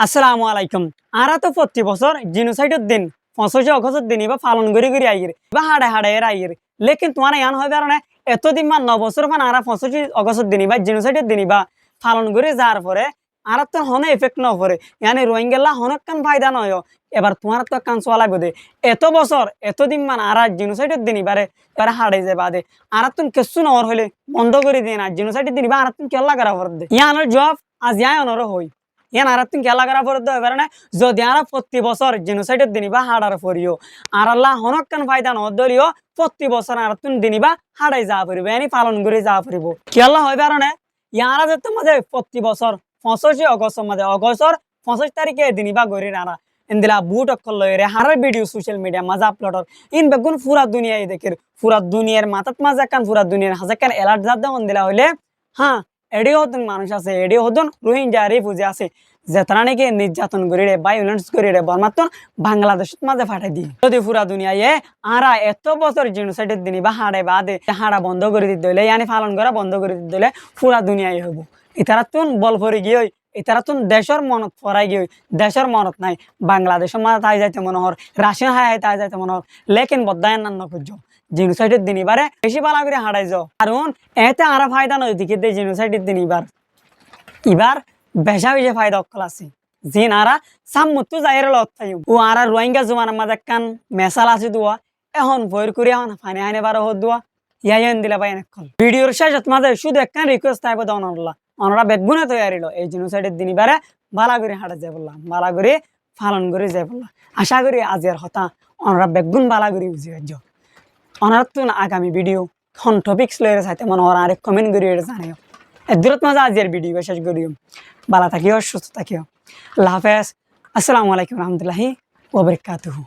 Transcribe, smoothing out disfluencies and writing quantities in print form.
আসসালামু আলাইকুম। আরা তো প্রতি বছর জিনোসাইডের দিন 25 অগস্টের দিন বা পালন করে আইয়ের বা হাড়ে হাড়ে আইয়ের। লেকিন তোমার ইয়ান হয় কারণে এতদিন মান 9 বছর মান আরা 25 অগস্টের দিন বা জিনোসাইডের দিন বা পালন করে যাওয়ার পরে আর তো হনে এফেক্ট ন পড়ে ইয়ানি রোহিঙ্গাল্লা হনক কান ফায়দা নয়। এবার তোমার তো কান চলা লাগবে এত বছর এতদিন মান আরা জিনোসাইডের দিন এবারে এবারে হাড়ে যায় বাদে আর তুমি কিছু নর হলে বন্ধ করে দিয়ে না জিনোসাইডের দিন বা আর তুমি কেলা করা পড়ে দে ইয়ানোর জব আজ ইয়ান অনর হই ইয়ান আর তুমি খেলা করা পড়ে দেওয়া এবারে যদি আর প্রতি বছর জিনোসাইডের দিন বা হাড়ার পড়িও আর আল্লাহ হনক কান ফায়দা ন দলিও প্রতি বছর আর তুমি দিন বা হাড়াই যাওয়া পড়িব এনি পালন করে যাওয়া পড়িব কেলা হয় কারণে ইয়ারা যে তোমাদের প্রতি বছর 25 অগস্ট মধ্যে অগস্টর 25 তারিখে দিন বা গরি নারা ইন্দিলা বুট অক্কল লয়ে হারার ভিডিও সোশ্যাল মিডিয়া মাঝে আপলোডর ইন বেগুন পুরা দুনিয়ায় দেখের পুরা দুনিয়ার মাথাত মাঝে কান পুরা দুনিয়ার হাজার এলার্ট জাত দেওয়ান দিলা হইলে হ্যাঁ এডি হতন মানুষ আছে এডি হতন রোহিঙ্গা রিফিউজি আছে যে তারা নাকি নির্যাতন করিরে ভায়োলেন্স করিরে বর্মাত্তন বাংলাদেশ মাঝে ফাটাই দিয়ে যদি পুরা দুনিয়ায় আরা এত বছর জিনোসাইডের দিন বা হাড়ে বাদে হাড়া বন্ধ করে দিতে হইলে ইয়ানি পালন করা বন্ধ করে দিতে হইলে পুরা দুনিয়ায় হইব ইতারা তুন বল পরে গিয়ে ইতারা তুন দেশের মনত ফরাই গিয়ে দেশের মনত নাই বাংলাদেশের মাঝে তাই যাইতে মনোহর রাশিয়ান হাই তাই যাইতে মনোহর লেকিন বদায় নান্ন খুঁজ জিনোসাইডের দিন এবারে বেশি পালা করে হাঁটাই যাও কারণ এতে আরা ফায়দা নয় দিকে দিয়ে জিনোসাইডের দিন এবার বেশা বেশি ফায়দা অক্কল আছে জিন আরা সাম্মুতো যাইরে লত্তাই ও আরা রোহিঙ্গা জমানার মাঝে কান মেসাল আছে দোয়া এখন ভয়ের করে এখন ফানি হানে বারো হত দোয়া ইয়াইন দিলা পাই অক্কল ভিডিওর শেষত মাঝে শুধু একটা রিকোয়েস্ট থাকবে তো অনরা বেগুনে তৈরি এই জিনোসাইডের দিন এবারে বালা করে হাঁটা যায় বললাম বালা করে পালন করে যায় বললাম আশা করি আজের হতা অনরা বেগুন বালা করে বুঝি যাও অনারতুন আগামী ভিডিও কোন টপিকস লয়ে চাইতে মনে হয় আরেক কমেন্ট করি এটা জানিও এদূরত মাঝে আজের ভিডিও শেষ করিও ভালো থাকিও সুস্থ থাকিও আল্লাহ হাফেজ আসসালামু আলাইকুম রহমতুল্লাহি ওয়া বারাকাতুহু।